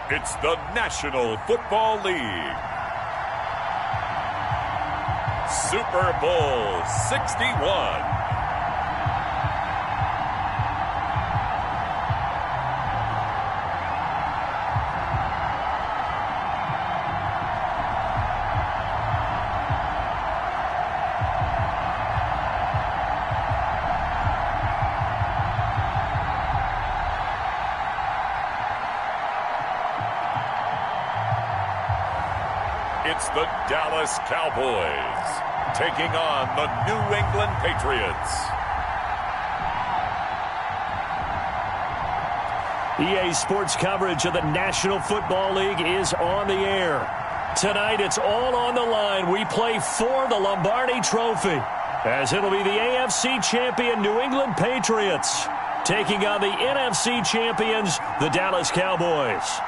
It's the National Football League. Super Bowl 61. It's the Dallas Cowboys taking on the New England Patriots. EA Sports coverage of the National Football League is on the air. Tonight, it's all on the line. We play for the Lombardi Trophy, as it'll be the AFC champion New England Patriots taking on the NFC champions, the Dallas Cowboys.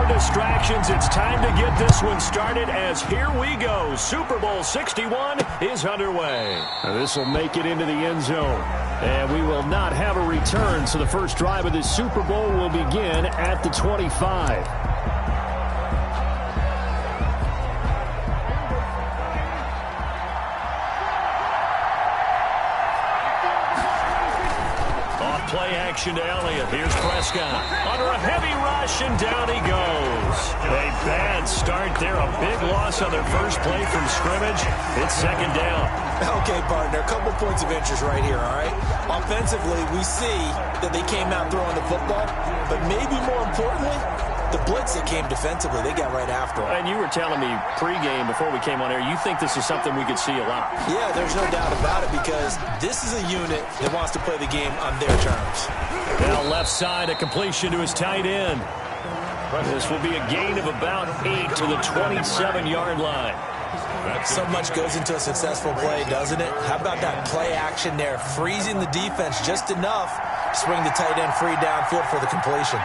Distractions. It's time to get this one started as here we go. Super Bowl 61 is underway. This will make it into the end zone. And we will not have a return, so the first drive of this Super Bowl will begin at the 25. Play action to Elliott. Here's Prescott. Under a heavy rush, and down he goes. A bad start there. A big loss on their first play from scrimmage. It's second down. Okay, partner, a couple points of interest right here, all right? Offensively, we see that they came out throwing the football, but maybe more importantly, the blitz that came defensively, they got right after them. And you were telling me pregame before we came on air, you think this is something we could see a lot. Yeah, there's no doubt about it because this is a unit that wants to play the game on their terms. Now left side, a completion to his tight end. This will be a gain of about 8 to the 27-yard line. So much goes into a successful play, doesn't it? How about that play action there, freezing the defense just enough to swing the tight end free downfield for the completion.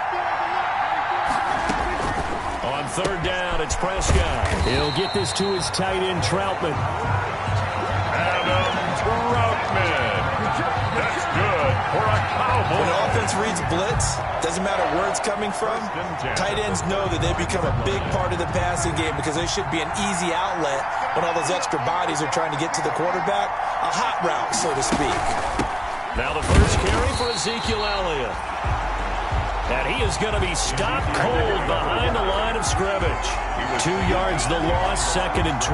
On third down, it's Prescott. He'll get this to his tight end, Troutman. Adam Troutman. That's good for a Cowboy. When offense reads blitz, doesn't matter where it's coming from, tight ends know that they become a big part of the passing game because they should be an easy outlet when all those extra bodies are trying to get to the quarterback. A hot route, so to speak. Now the first carry for Ezekiel Elliott. And he is going to be stopped cold behind the line of scrimmage. 2 yards the loss, second and 12.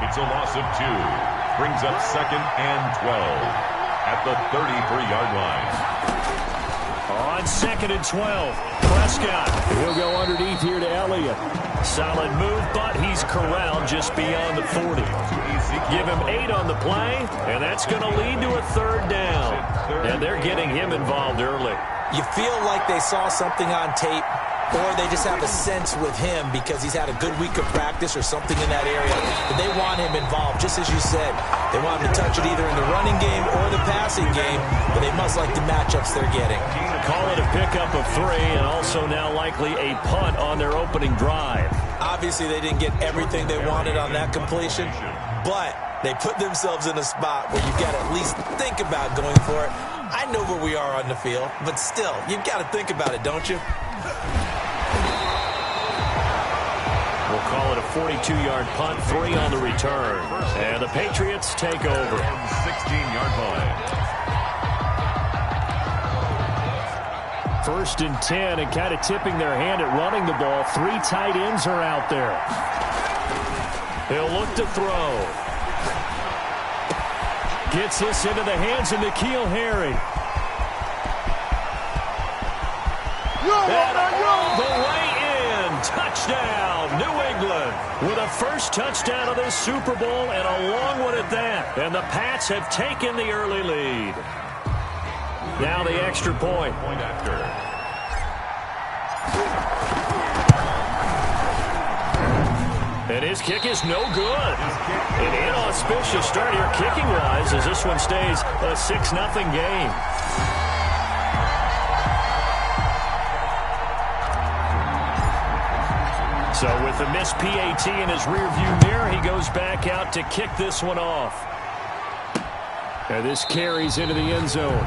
It's a loss of 2. Brings up second and 12 at the 33-yard line. On second and 12, Prescott. He'll go underneath here to Elliott. Solid move, but he's corralled just beyond the 40. Give him 8 on the play, and that's going to lead to a third down. And they're getting him involved early. You feel like they saw something on tape, or they just have a sense with him because he's had a good week of practice or something in that area. But they want him involved, just as you said. They want him to touch it either in the running game or the passing game, but they must like the matchups they're getting. Call it a pickup of 3, and also now likely a punt on their opening drive. Obviously, they didn't get everything they wanted on that completion, but they put themselves in a spot where you've got to at least think about going for it. I know where we are on the field, but still, you've got to think about it, don't you? We'll call it a 42-yard punt, 3 on the return. And the Patriots take over. 16-yard line. 1st and 10, and kind of tipping their hand at running the ball. 3 tight ends are out there. He'll look to throw. Gets this into the hands of N'Keal Harry. And all the way in. Touchdown, New England. With a first touchdown of this Super Bowl, and a long one at that. And the Pats have taken the early lead. Now the extra point. Point after. And his kick is no good. An inauspicious start here kicking-wise as this one stays a 6-0 game. So with the missed PAT in his rearview mirror, he goes back out to kick this one off. And this carries into the end zone.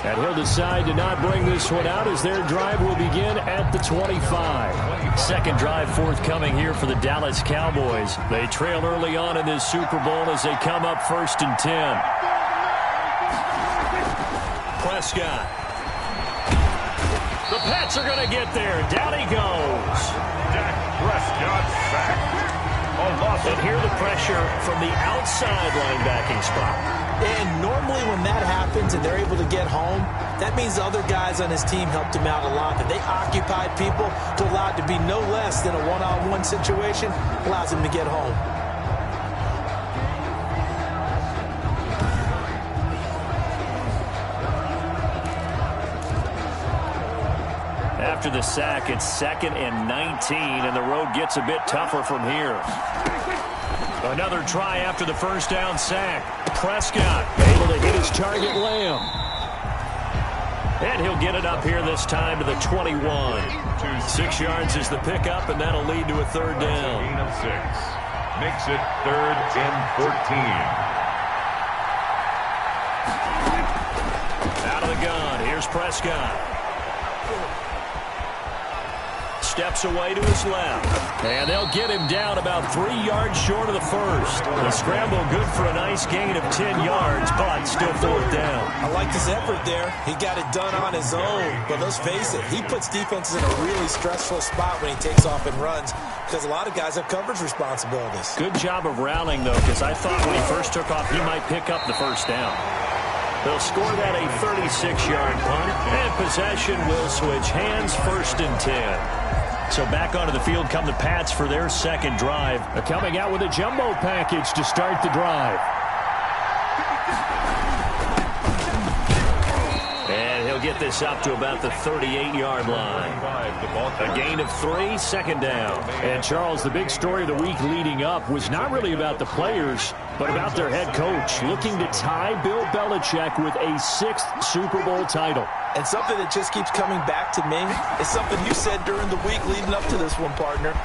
And he'll decide to not bring this one out as their drive will begin at the 25. Second drive forthcoming here for the Dallas Cowboys. They trail early on in this Super Bowl as they come up 1st and 10. Prescott. The Pats are going to get there. Down he goes. Dak Prescott sacked. And here the pressure from the outside linebacking spot. And normally when that happens and they're able to get home, that means the other guys on his team helped him out a lot. That they occupied people to allow it to be no less than a one-on-one situation allows him to get home. After the sack, it's 2nd and 19, and the road gets a bit tougher from here. Another try after the first down sack. Prescott able to hit his target, Lamb. And he'll get it up here this time to the 21. 6 yards is the pickup, and that'll lead to a 3rd down. Gain of 6. Makes it 3rd and 14. Out of the gun. Here's Prescott. Steps away to his left. And they'll get him down about 3 yards short of the first. The scramble good for a nice gain of 10 yards, but still 4th down. I liked his effort there. He got it done on his own. But let's face it, he puts defenses in a really stressful spot when he takes off and runs because a lot of guys have coverage responsibilities. Good job of rallying, though, because I thought when he first took off, he might pick up the first down. They'll score that a 36-yard punt, and possession will switch hands, 1st and 10. So back onto the field come the Pats for their second drive. They're coming out with a jumbo package to start the drive. And he'll get this up to about the 38-yard line. A gain of 3, 2nd down. And Charles, the big story of the week leading up was not really about the players, but about their head coach looking to tie Bill Belichick with a 6th Super Bowl title. And something that just keeps coming back to me is something you said during the week leading up to this one, partner,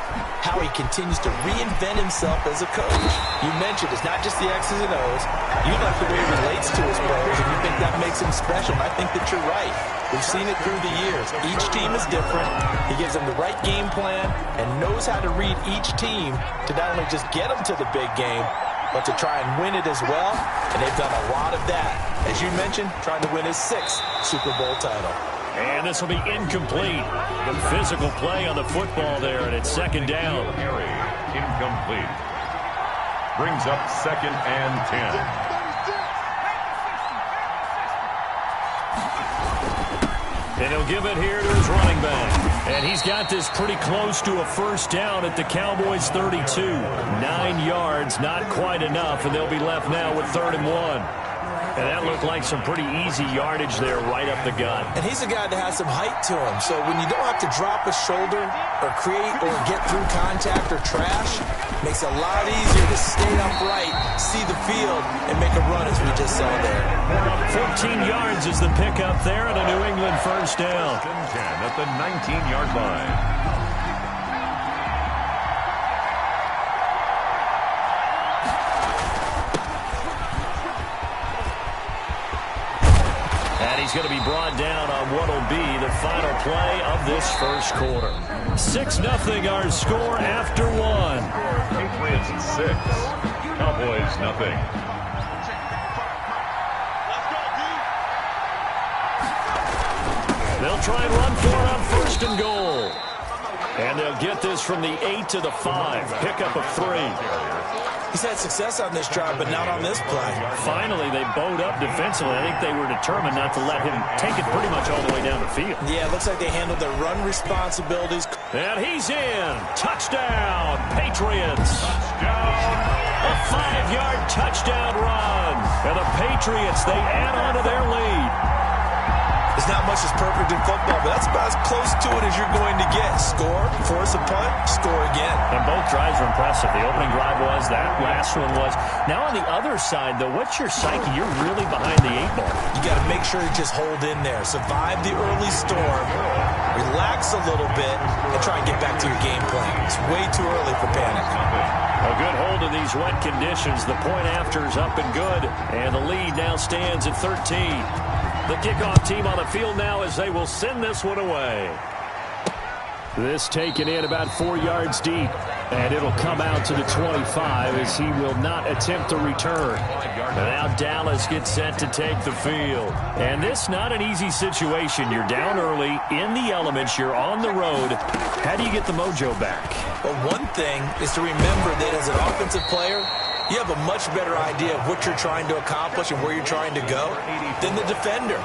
how he continues to reinvent himself as a coach. You mentioned it's not just the X's and O's. You like the way he relates to his players, and you think that makes him special. And I think that you're right. We've seen it through the years. Each team is different. He gives them the right game plan and knows how to read each team to not only just get them to the big game, but to try and win it as well. And they've done a lot of that. As you mentioned, trying to win his 6th Super Bowl title. And this will be incomplete. The physical play on the football there, and it's 2nd down. Harry, incomplete. Brings up 2nd and 10. And he'll give it here to his running back. And he's got this pretty close to a first down at the Cowboys' 32. 9 yards, not quite enough, and they'll be left now with 3rd and 1. And that looked like some pretty easy yardage there right up the gut. And he's a guy that has some height to him. So when you don't have to drop a shoulder or create or get through contact or trash, makes it a lot easier to stay upright, see the field, and make a run as we just saw there. 14 yards is the pickup there and a New England first down. 10 at the 19-yard line. And he's going to be brought down on what will be the final play of this first quarter. 6-0 our score after one. Patriots 6, Cowboys nothing. They'll try and run for it on 1st and goal. And they'll get this from the 8 to the 5. Pickup of 3. He's had success on this drive, but not on this play. Finally, they bowed up defensively. I think they were determined not to let him take it pretty much all the way down the field. Yeah, it looks like they handled their run responsibilities. And he's in. Touchdown, Patriots. A 5-yard touchdown run. And the Patriots, they add on to their lead. There's not much that's perfect in football, but that's about as close to it as you're going to get. Score, force a punt, score again. And both drives were impressive. The opening drive was, that last one was. Now on the other side, though, what's your psyche? You're really behind the 8 ball. You got to make sure you just hold in there. Survive the early storm, relax a little bit, and try and get back to your game plan. It's way too early for panic. A good hold of these wet conditions. The point after is up and good, and the lead now stands at 13. The kickoff team on the field now as they will send this one away. This taken in about 4 yards deep, and it'll come out to the 25 as he will not attempt to return. And now Dallas gets set to take the field. And this not an easy situation. You're down early, in the elements, you're on the road. How do you get the mojo back? Well, one thing is to remember that as an offensive player, you have a much better idea of what you're trying to accomplish and where you're trying to go than the defender.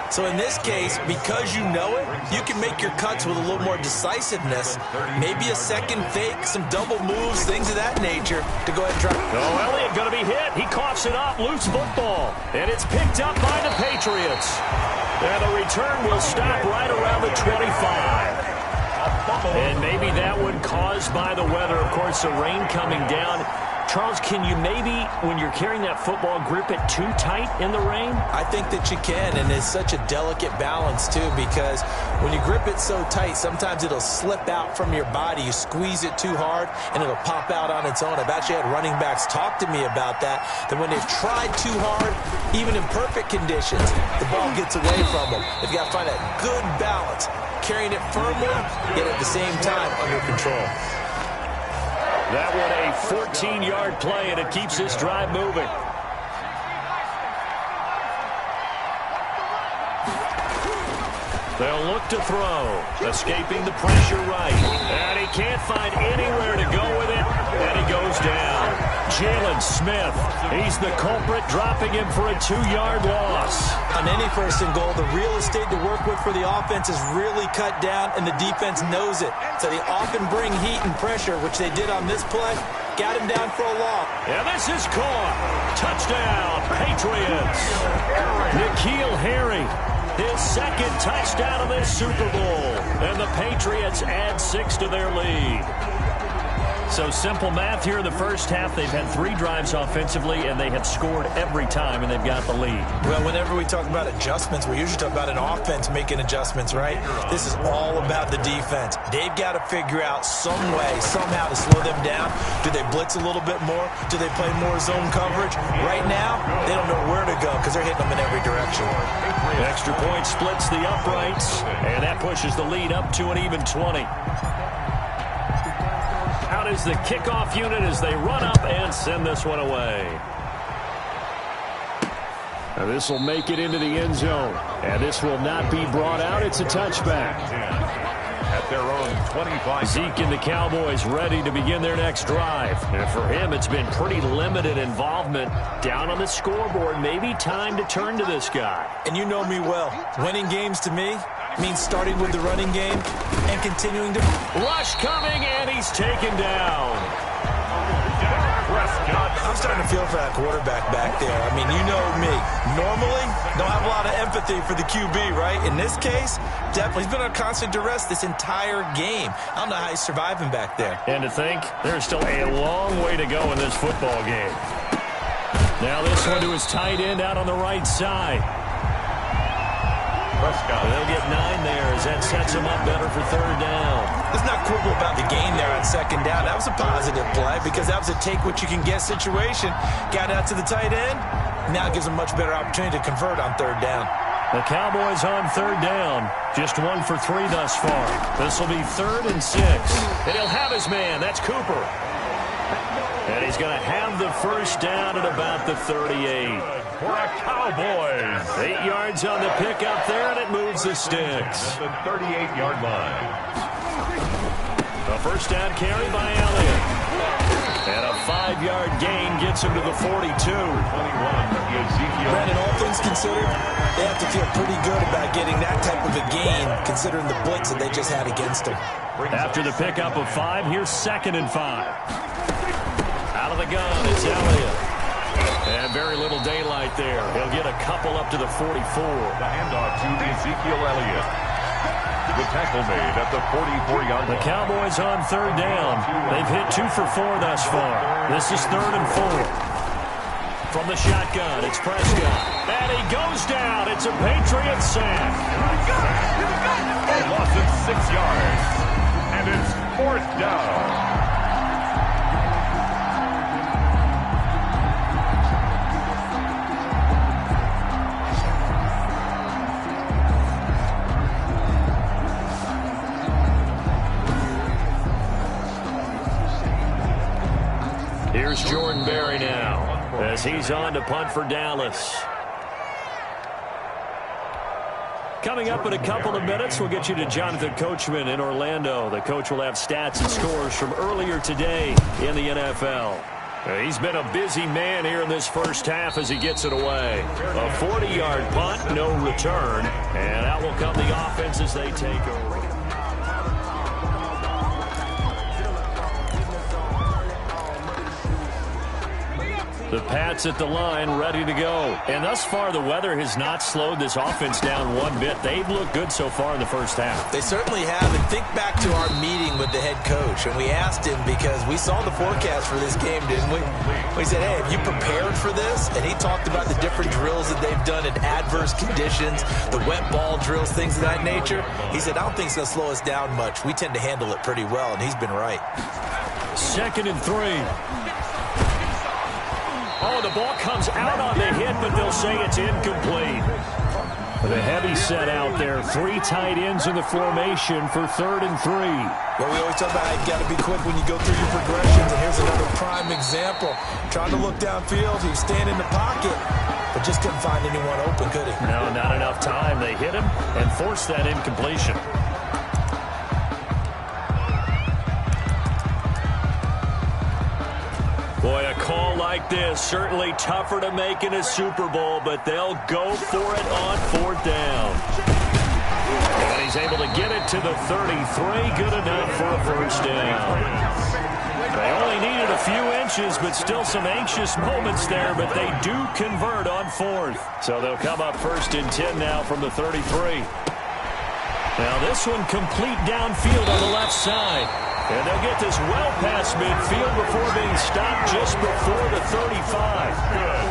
So in this case, because you know it, you can make your cuts with a little more decisiveness. Maybe a second fake, some double moves, things of that nature to go ahead and try. Oh, Elliott going to be hit. He coughs it up. Loose football. And it's picked up by the Patriots. And the return will stop right around the 25. And maybe that one caused by the weather. Of course, the rain coming down. Charles, can you maybe, when you're carrying that football, grip it too tight in the rain? I think that you can, and it's such a delicate balance, too, because when you grip it so tight, sometimes it'll slip out from your body. You squeeze it too hard, and it'll pop out on its own. I've actually had running backs talk to me about that when they've tried too hard, even in perfect conditions, the ball gets away from them. They've got to find that good balance, carrying it firmly, yet at the same time under control. That one a 14-yard play, and it keeps this drive moving. They'll look to throw, escaping the pressure right. And he can't find anywhere to go with it, and he goes down. Jalen Smith, he's the culprit, dropping him for a 2-yard loss. On any 1st and goal, the real estate to work with for the offense is really cut down, and the defense knows it. So they often bring heat and pressure, which they did on this play. Got him down for a loss. And this is caught. Touchdown, Patriots. N'Keal Harry, his 2nd touchdown of this Super Bowl. And the Patriots add 6 to their lead. So simple math here in the first half. They've had 3 drives offensively, and they have scored every time, and they've got the lead. Well, whenever we talk about adjustments, we usually talk about an offense making adjustments, right? This is all about the defense. They've got to figure out some way, somehow to slow them down. Do they blitz a little bit more? Do they play more zone coverage? Right now, they don't know where to go because they're hitting them in every direction. Extra point splits the uprights, and that pushes the lead up to an even 20. Out is the kickoff unit as they run up and send this one away. Now this will make it into the end zone, and this will not be brought out. It's a touchback. At their own 25. Zeke and the Cowboys ready to begin their next drive. And for him, it's been pretty limited involvement down on the scoreboard. Maybe time to turn to this guy. And you know me well. Winning games to me means starting with the running game and continuing to... Rush coming, and he's taken down. I'm starting to feel for that quarterback back there. I mean, you know me. Normally, don't have a lot of empathy for the QB, right? In this case, definitely. He's been on constant duress this entire game. I don't know how he's surviving back there. And to think, there's still a long way to go in this football game. Now this one to his tight end out on the right side. They'll get 9 there as that sets him up better for 3rd down. Let's not quibble about the gain there on 2nd down. That was a positive play because that was a take-what-you-can-get situation. Got out to the tight end. Now gives him a much better opportunity to convert on 3rd down. The Cowboys on third down. Just 1 for 3 thus far. This will be 3rd and 6. And he'll have his man. That's Cooper. And he's going to have the first down at about the 38. For the Cowboys. 8 yards on the pickup there, and it moves the sticks. At the 38-yard line. A first down carry by Elliott. And a 5-yard gain gets him to the 42. 21, Ezekiel. Brandon, all things considered, they have to feel pretty good about getting that type of a gain, considering the blitz that they just had against them. After the pickup of 5, here's 2nd and 5. Out of the gun, it's Elliott. And very little daylight there. He'll get a couple up to the 44. The handoff to Ezekiel Elliott. The tackle made at the 44-yard line. The Cowboys on third down. They've hit 2 for 4 thus far. This is 3rd and 4. From the shotgun, it's Prescott. And he goes down. It's a Patriot sack. A loss of 6 yards. And it's 4th down. Here's Jordan Berry now as he's on to punt for Dallas. Coming up in a couple of minutes, we'll get you to Jonathan Coachman in Orlando. The coach will have stats and scores from earlier today in the NFL. He's been a busy man here in this first half as he gets it away. A 40-yard punt, no return. And out will come the offense as they take over. The Pats at the line, ready to go. And thus far, the weather has not slowed this offense down one bit. They've looked good so far in the first half. They certainly have. And think back to our meeting with the head coach. And we asked him because we saw the forecast for this game, didn't we? We said, hey, have you prepared for this? And he talked about the different drills that they've done in adverse conditions, the wet ball drills, things of that nature. He said, I don't think it's going to slow us down much. We tend to handle it pretty well, and he's been right. 2nd and 3. Oh, the ball comes out on the hit, but they'll say it's incomplete. The heavy set out there. 3 tight ends in the formation for 3rd and 3. Well, we always talk about how you got to be quick when you go through your progressions, and here's another prime example. Trying to look downfield, he was standing in the pocket, but just couldn't find anyone open, could he? No, not enough time. They hit him and forced that incompletion. Boy, a call like this, certainly tougher to make in a Super Bowl, but they'll go for it on 4th down. And he's able to get it to the 33, good enough for a first down. They only needed a few inches, but still some anxious moments there, but they do convert on 4th. So they'll come up 1st and 10 now from the 33. Now this one complete downfield on the left side. And they'll get this well past midfield before being stopped just before the 35. Good.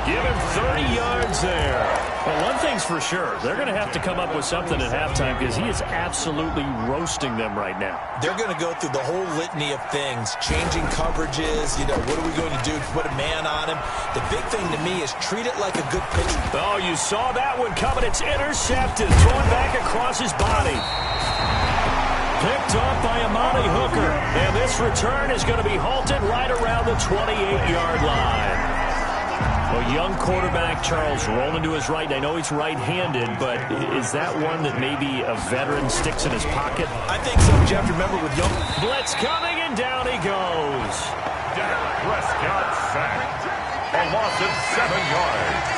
Give him 30 yards there. Well, one thing's for sure. They're going to have to come up with something at halftime because he is absolutely roasting them right now. They're going to go through the whole litany of things, changing coverages, what are we going to do to put a man on him? The big thing to me is treat it like a good pitcher. Oh, you saw that one coming. It's intercepted, thrown back across his body. Picked off by Amani Hooker. And this return is going to be halted right around the 28-yard line. Well, young quarterback Charles rolling to his right. I know he's right-handed, but is that one that maybe a veteran sticks in his pocket? I think so, Jeff. Remember with young... Blitz coming, and down he goes. Dak Prescott sacked. A loss of 7 yards.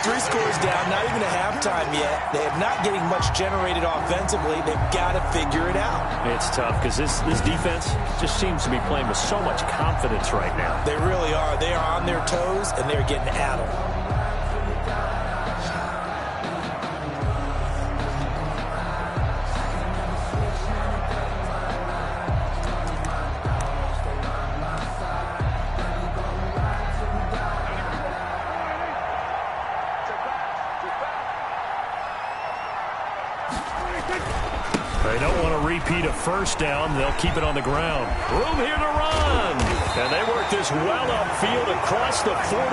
3 scores down, not even a halftime yet. They are not getting much generated offensively. They've got to figure it out. It's tough because this defense just seems to be playing with so much confidence right now. They really are. They are on their toes, and they're getting at them. They don't want to repeat a first down. They'll keep it on the ground. Room here to run. And they work this well upfield across the 45.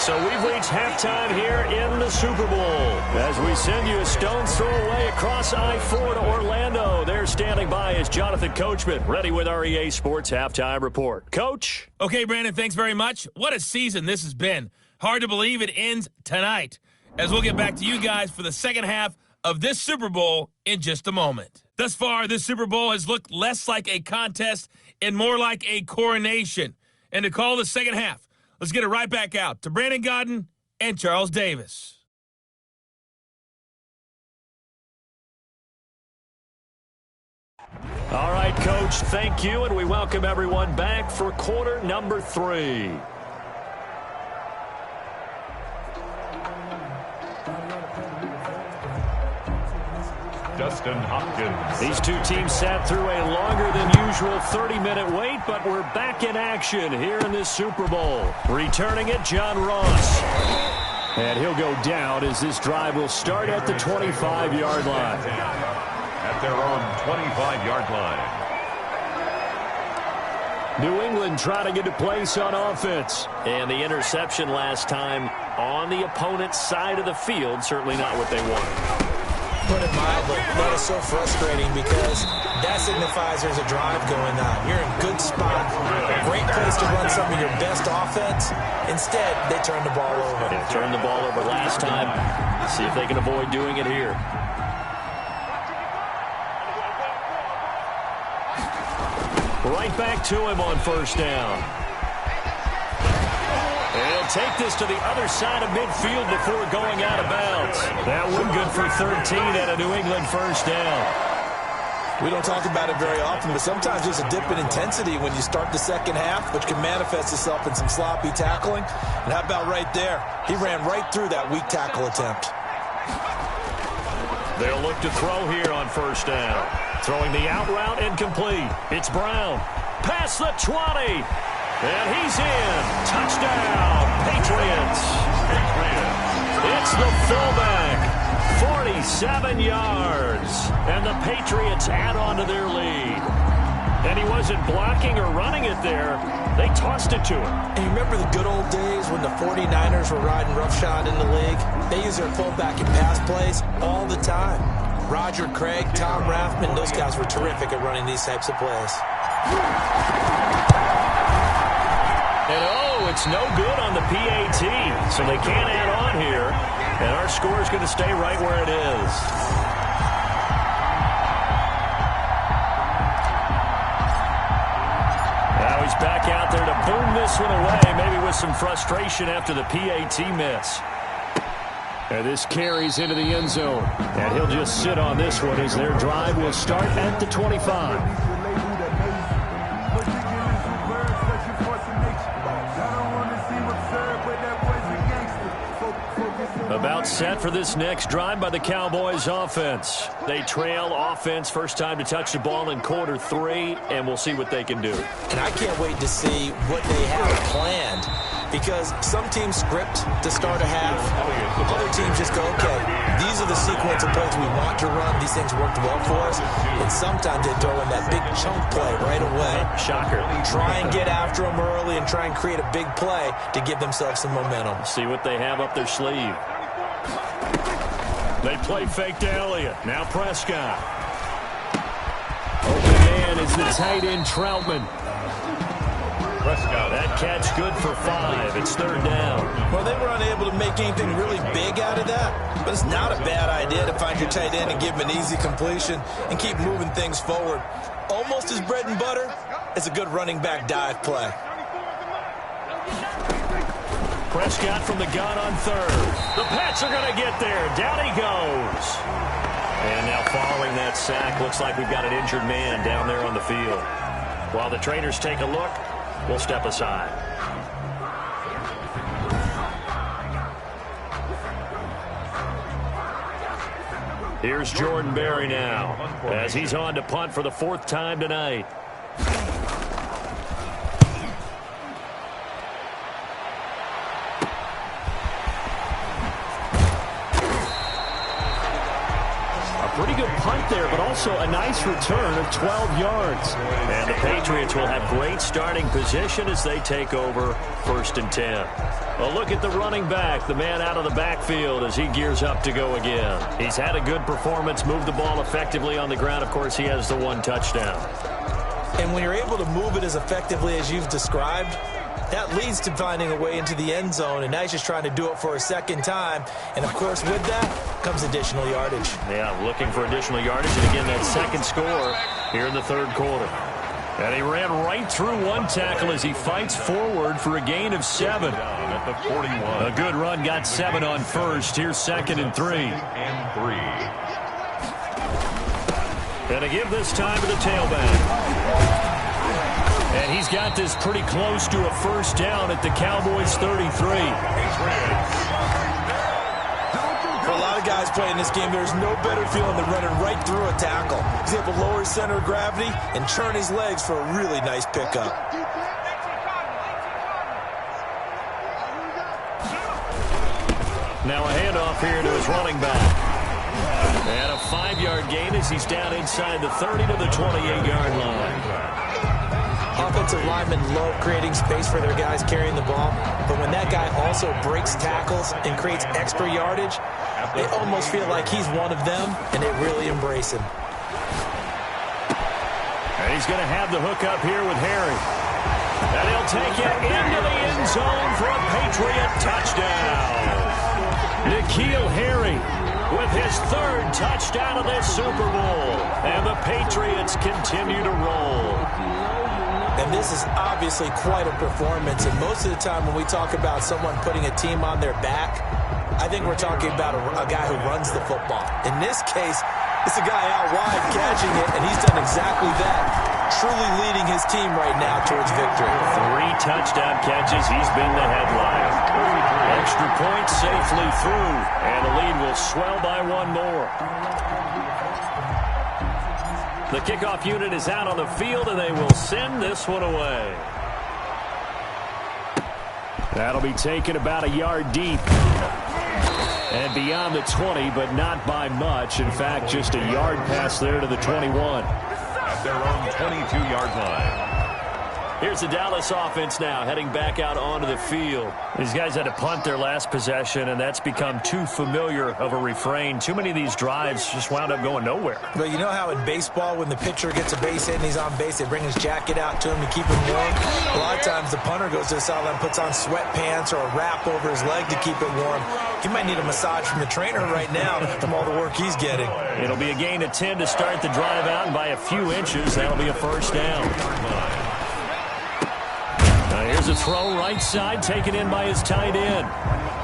So we've reached halftime here in the Super Bowl as we send you a stone's throw away across I-4 to Orlando. There standing by is Jonathan Coachman, ready with our EA Sports Halftime Report. Coach? Okay, Brandon, thanks very much. What a season this has been. Hard to believe it ends tonight, as we'll get back to you guys for the second half of this Super Bowl in just a moment. Thus far, this Super Bowl has looked less like a contest and more like a coronation. And to call the second half, let's get it right back out to Brandon Godden and Charles Davis. All right, Coach, thank you, and we welcome everyone back for quarter number 3. Dustin Hopkins. These two teams sat through a longer than usual 30-minute wait, but we're back in action here in this Super Bowl. Returning it, John Ross. And he'll go down as this drive will start at the 25-yard line. At their own 25-yard line. New England trying to get a place on offense. And the interception last time on the opponent's side of the field, certainly not what they wanted. Put it mildly, that is so frustrating because that signifies there's a drive going on. You're in a good spot, a great place to run some of your best offense. Instead, they turn the ball over. They turned the ball over last time. See if they can avoid doing it here. Right back to him on first down. And he'll take this to the other side of midfield before going out of bounds. That one good for 13 and a New England first down. We don't talk about it very often, but sometimes there's a dip in intensity when you start the second half, which can manifest itself in some sloppy tackling. And how about right there? He ran right through that weak tackle attempt. They'll look to throw here on first down. Throwing the out route incomplete. It's Brown. Past the 20. And he's in. Touchdown, Patriots. It's the fullback. 47 yards. And the Patriots add on to their lead. And he wasn't blocking or running it there. They tossed it to him. And you remember the good old days when the 49ers were riding roughshod in the league? They use their fullback in pass plays all the time. Roger Craig, Tom Rathman, those guys were terrific at running these types of plays. And oh, it's no good on the PAT, so they can't add on here. And our score is going to stay right where it is. Now he's back out there to boom this one away, maybe with some frustration after the PAT miss. And this carries into the end zone. And he'll just sit on this one as their drive will start at the 25. About set for this next drive by the Cowboys offense. They trail offense, first time to touch the ball in quarter 3, and we'll see what they can do. And I can't wait to see what they have planned, because some teams script to start a half. Other teams just go, okay, these are the sequence of plays we want to run. These things worked well for us. And sometimes they throw in that big chunk play right away. Shocker. Try and get after them early and try and create a big play to give themselves some momentum. See what they have up their sleeve. They play fake to Elliott. Now Prescott. Open man is the tight end Troutman. Prescott. That catch good for 5. It's third down. Well, they were unable to make anything really big out of that, but it's not a bad idea to find your tight end and give him an easy completion and keep moving things forward. Almost as bread and butter as a good running back dive play. Prescott from the gun on third. The Pats are going to get there. Down he goes. And now following that sack, looks like we've got an injured man down there on the field. While the traders take a look, we'll step aside. Here's Jordan Berry now, as he's on to punt for the 4th time tonight. Pretty good punt hit there, but also a nice return of 12 yards. And the Patriots will have great starting position as they take over 1st and 10. A look at the running back, the man out of the backfield as he gears up to go again. He's had a good performance, moved the ball effectively on the ground. Of course, he has the 1 touchdown. And when you're able to move it as effectively as you've described, that leads to finding a way into the end zone, and now he's just trying to do it for a second time. And, of course, with that comes additional yardage. Yeah, looking for additional yardage, and again, that second score here in the 3rd quarter. And he ran right through one tackle as he fights forward for a gain of 7. At the 41. A good run, got 7 on first. Here's 2nd and 3. And to give this time to the tailback. And he's got this pretty close to a 1st down at the Cowboys' 33. For a lot of guys playing this game, there's no better feeling than running right through a tackle. He's able to lower his center of gravity and churn his legs for a really nice pickup. Now a handoff here to his running back. And a 5-yard gain as he's down inside the 30 to the 28-yard line. Offensive linemen love creating space for their guys carrying the ball, but when that guy also breaks tackles and creates extra yardage, they almost feel like he's one of them, and they really embrace him. And he's going to have the hook up here with Harry. And he'll take it into the end zone for a Patriot touchdown. N'Keal Harry with his 3rd touchdown of this Super Bowl. And the Patriots continue to roll. And this is obviously quite a performance. And most of the time when we talk about someone putting a team on their back, I think we're talking about a guy who runs the football. In this case, it's a guy out wide catching it, and he's done exactly that, truly leading his team right now towards victory. 3 touchdown catches. He's been the headline. Extra point safely through, and the lead will swell by 1 more. The kickoff unit is out on the field, and they will send this one away. That'll be taken about a yard deep. And beyond the 20, but not by much. In fact, just a yard pass there to the 21. At their own 22-yard line. Here's the Dallas offense now, heading back out onto the field. These guys had to punt their last possession, and that's become too familiar of a refrain. Too many of these drives just wound up going nowhere. But you know how in baseball, when the pitcher gets a base hit and he's on base, they bring his jacket out to him to keep him warm? A lot of times the punter goes to the sideline, puts on sweatpants or a wrap over his leg to keep it warm. He might need a massage from the trainer right now from all the work he's getting. It'll be a gain of 10 to start the drive out, and by a few inches, that'll be a 1st down. Here's a throw right side, taken in by his tight end.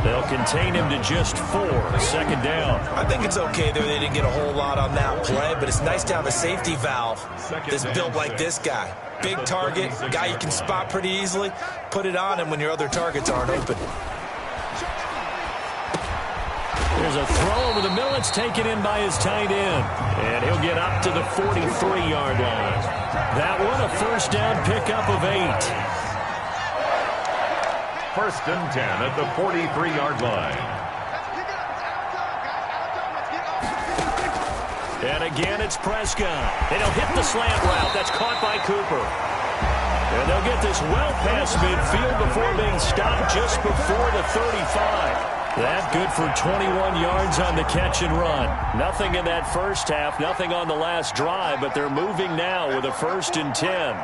They'll contain him to just 4, 2nd down. I think it's okay there. They didn't get a whole lot on that play, but it's nice to have a safety valve that's built like this guy. Big target, guy you can spot pretty easily. Put it on him when your other targets aren't open. There's a throw over the middle. It's taken in by his tight end. And he'll get up to the 43-yard line. That one, a 1st down pickup of 8. 1st and 10 at the 43-yard line. And again, it's Prescott. And he'll hit the slant route. That's caught by Cooper. And they'll get this well past midfield before being stopped just before the 35. That good for 21 yards on the catch and run. Nothing in that 1st half, nothing on the last drive, but they're moving now with a 1st and 10.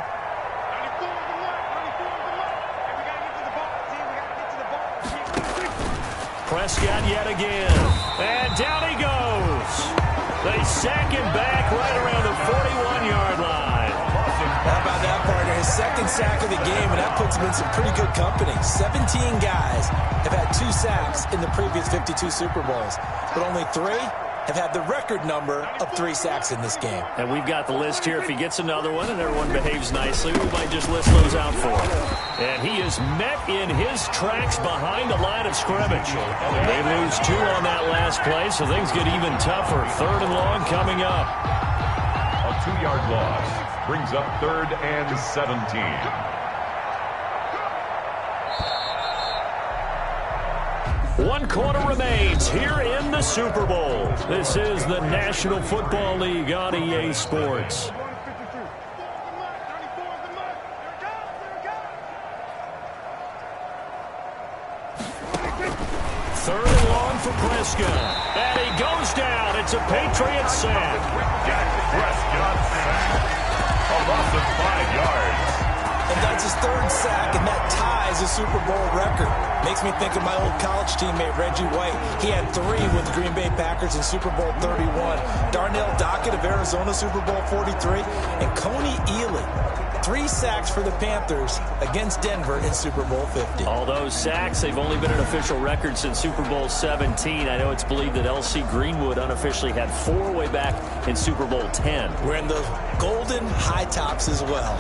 Prescott yet again. And down he goes. They sack him back right around the 41-yard line. How about that, partner? His 2nd sack of the game, and that puts him in some pretty good company. 17 guys have had 2 sacks in the previous 52 Super Bowls, but only 3 have had the record number of 3 sacks in this game. And we've got the list here. If he gets another one and everyone behaves nicely, we might just list those out for him. And he is met in his tracks behind the line of scrimmage. They lose 2 on that last play, so things get even tougher. 3rd and long coming up. A 2-yard loss brings up 3rd and 17. 1 quarter remains here in the Super Bowl. This is the National Football League on EA Sports. Third and long for Prescott. And he goes down. It's a Patriots sack. Prescott sack. A loss of 5 yards. And that's his 3rd sack, and that ties a Super Bowl record. Makes me think of my old college teammate, Reggie White. He had 3 with the Green Bay Packers in Super Bowl 31. Darnell Dockett of Arizona, Super Bowl 43. And Coney Ealy, 3 sacks for the Panthers against Denver in Super Bowl 50. All those sacks, they've only been an official record since Super Bowl 17. I know it's believed that L.C. Greenwood unofficially had 4 way back in Super Bowl 10. Wearing those golden high tops as well.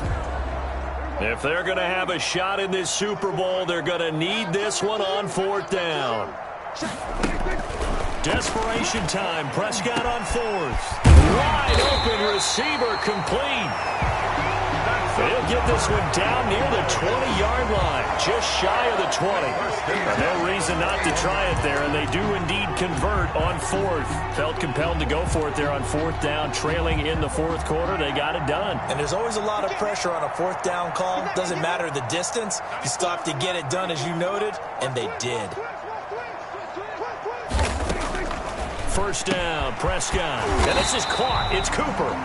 If they're going to have a shot in this Super Bowl, they're going to need this one on 4th down. Desperation time. Prescott on 4th. Wide open receiver complete. They'll get this one down near the 20-yard line, just shy of the 20. No reason not to try it there, and they do indeed convert on 4th. Felt compelled to go for it there on 4th down, trailing in the 4th quarter. They got it done. And there's always a lot of pressure on a 4th down call. Doesn't matter the distance. You still have to get it done, as you noted, and they did. First down, Prescott. And this is caught. It's Cooper.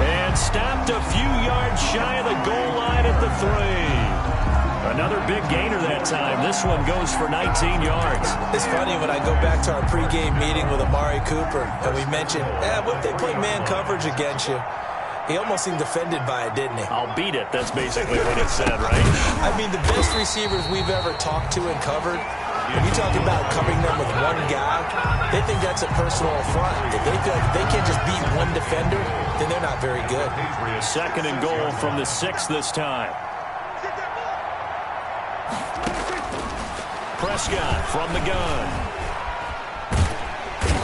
And stopped a few yards shy of the goal line at the 3. Another big gainer that time. This one goes for 19 yards. It's funny when I go back to our pregame meeting with Amari Cooper, and we mentioned, what if they play man coverage against you? He almost seemed offended by it, didn't he? I'll beat it. That's basically what it said, right? I mean, the best receivers we've ever talked to and covered, when you talk about covering them with one guy, they think that's a personal affront. If they feel like they can't just beat one defender, then they're not very good. 2nd and goal from the 6 this time. Prescott from the gun.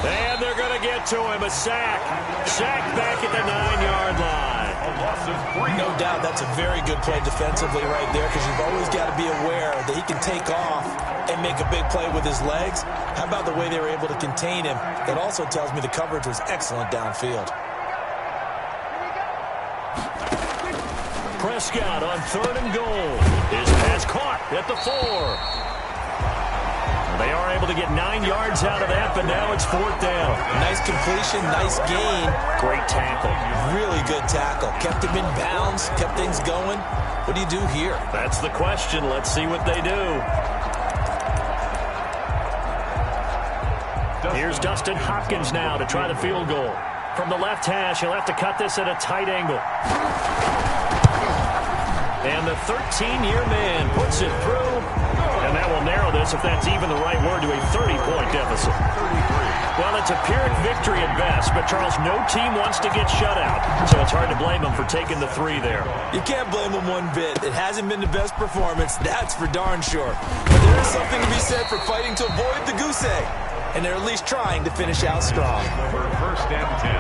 And they're going to get to him. A sack. Sack back at the 9-yard line. No doubt that's a very good play defensively right there, because you've always got to be aware that he can take off and make a big play with his legs. How about the way they were able to contain him? That also tells me the coverage was excellent downfield. Prescott on 3rd and goal. His pass caught at the 4. They are able to get 9 yards out of that, but now it's 4th down. Nice completion, nice gain. Great tackle. Really good tackle. Kept him in bounds, kept things going. What do you do here? That's the question. Let's see what they do. Here's Dustin Hopkins now to try the field goal. From the left hash, he'll have to cut this at a tight angle. And the 13-year man puts it through. And that will narrow this, if that's even the right word, to a 30-point deficit. Well, it's a Pyrrhic victory at best, but, Charles, no team wants to get shut out, so it's hard to blame them for taking the 3 there. You can't blame them one bit. It hasn't been the best performance, that's for darn sure. But there is something to be said for fighting to avoid the goose egg, and they're at least trying to finish out strong. For 1st and 10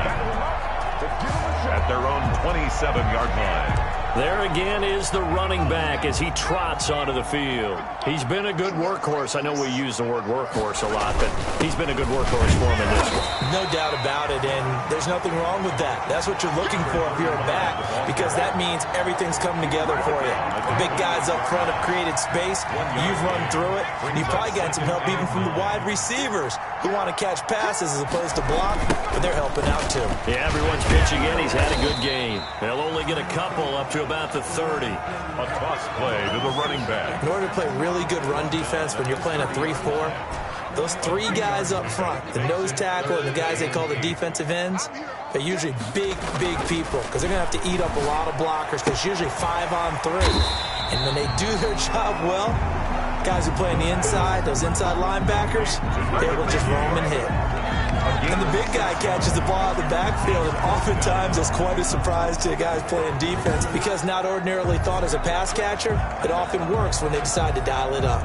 at their own 27-yard line. There again is the running back as he trots onto the field. He's been a good workhorse. I know we use the word workhorse a lot, but he's been a good workhorse for him in this one. No doubt about it, and there's nothing wrong with that. That's what you're looking for if you're a back, because that means everything's coming together for you. The big guys up front have created space. You've run through it. And you've probably gotten some help even from the wide receivers who want to catch passes as opposed to block, but they're helping out too. Yeah, everyone's pitching in. He's had a good game. They'll only get a couple up to about the 30. A toss play to the running back. In order to play really good run defense when you're playing a 3-4, those 3 guys up front, the nose tackle and the guys they call the defensive ends, they're usually big people, because they're going to have to eat up a lot of blockers, because it's usually 5-on-3. And when they do their job well, guys who play on the inside, those inside linebackers, they will just roam and hit. And the big guy catches the ball out of the backfield, and oftentimes it's quite a surprise to guys playing defense, because not ordinarily thought as a pass catcher, it often works when they decide to dial it up.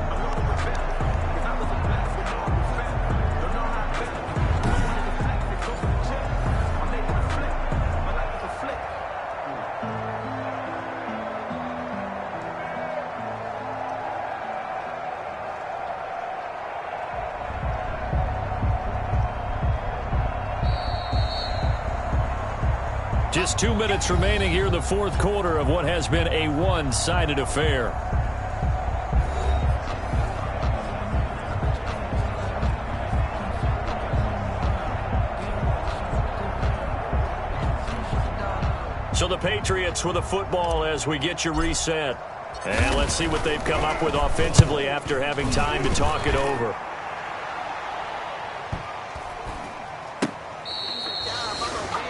Just 2 minutes remaining here in the fourth quarter of what has been a one-sided affair. So the Patriots with a football as we get you reset. And let's see what they've come up with offensively after having time to talk it over.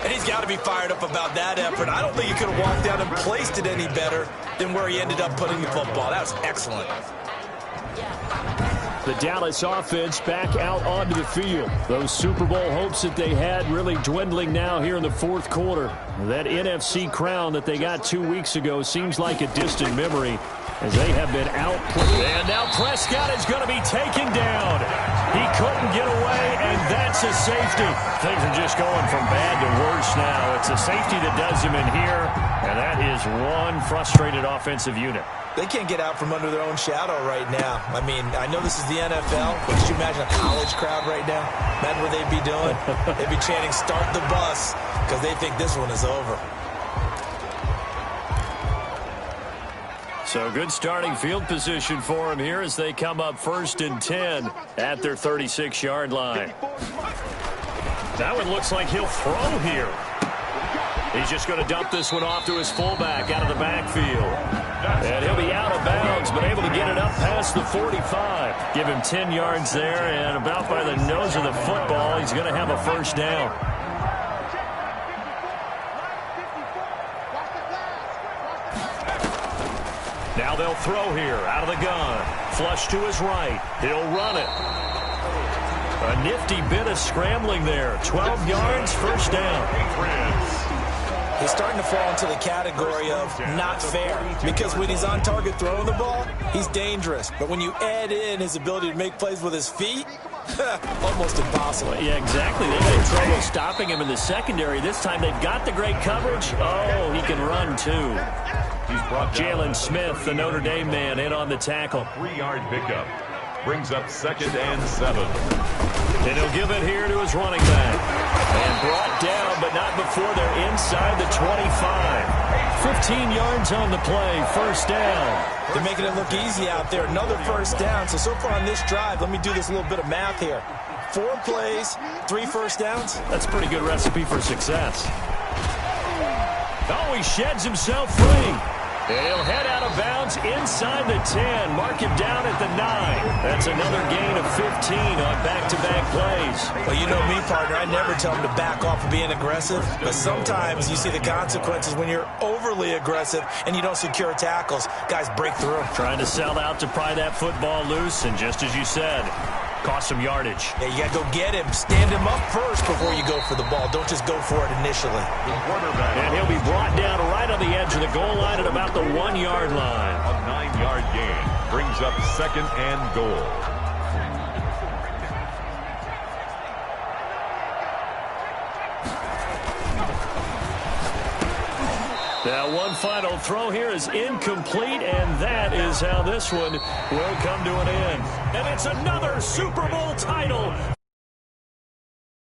And he's got to be fired up about that effort. I don't think he could have walked down and placed it any better than where he ended up putting the football. That was excellent. The Dallas offense back out onto the field. Those Super Bowl hopes that they had really dwindling now here in the fourth quarter. That NFC crown that they got 2 weeks ago seems like a distant memory as they have been outplayed. And now Prescott is going to be taken down. He couldn't get away, and that's a safety. Things are just going from bad to worse now. It's a safety that does him in here, and that is one frustrated offensive unit. They can't get out from under their own shadow right now. I mean, I know this is the NFL, but could you imagine a college crowd right now? Imagine what they'd be doing. They'd be chanting, "Start the bus," because they think this one is over. So good starting field position for him here as they come up 1st and 10 at their 36-yard line. That one looks like he'll throw here. He's just going to dump this one off to his fullback out of the backfield. And he'll be out of bounds, but able to get it up past the 45. Give him 10 yards there, and about by the nose of the football, he's going to have a first down. Now they'll throw here out of the gun. Flush to his right. He'll run it. A nifty bit of scrambling there. 12 yards, first down. He's starting to fall into the category of not fair, because when he's on target throwing the ball, he's dangerous. But when you add in his ability to make plays with his feet, almost impossible. Yeah, exactly. They had trouble stopping him in the secondary. This time they've got the great coverage. Oh, he can run too. Jalen Smith, the Notre Dame man, in on the tackle. 3-yard pickup. Brings up 2nd and 7. And he'll give it here to his running back. And brought down, but not before they're inside the 25. 15 yards on the play, first down. They're making it look easy out there. Another first down. So far on this drive, let me do this little bit of math here. 4 plays, 3 first downs. That's a pretty good recipe for success. Oh, he sheds himself free. He'll head out of bounds inside the 10. Mark him down at the 9. That's another gain of 15 on back-to-back plays. Well, you know me, partner. I never tell him to back off of being aggressive. But sometimes you see the consequences when you're overly aggressive and you don't secure tackles. Guys break through. Trying to sell out to pry that football loose, and just as you said, cost some yardage. Yeah, you got to go get him. Stand him up first before you go for the ball. Don't just go for it initially. And he'll be brought down right on the edge of the goal line at about the 1-yard line. A 9-yard gain brings up 2nd and goal. Now one final throw here is incomplete, and that is how this one will come to an end. And it's another Super Bowl title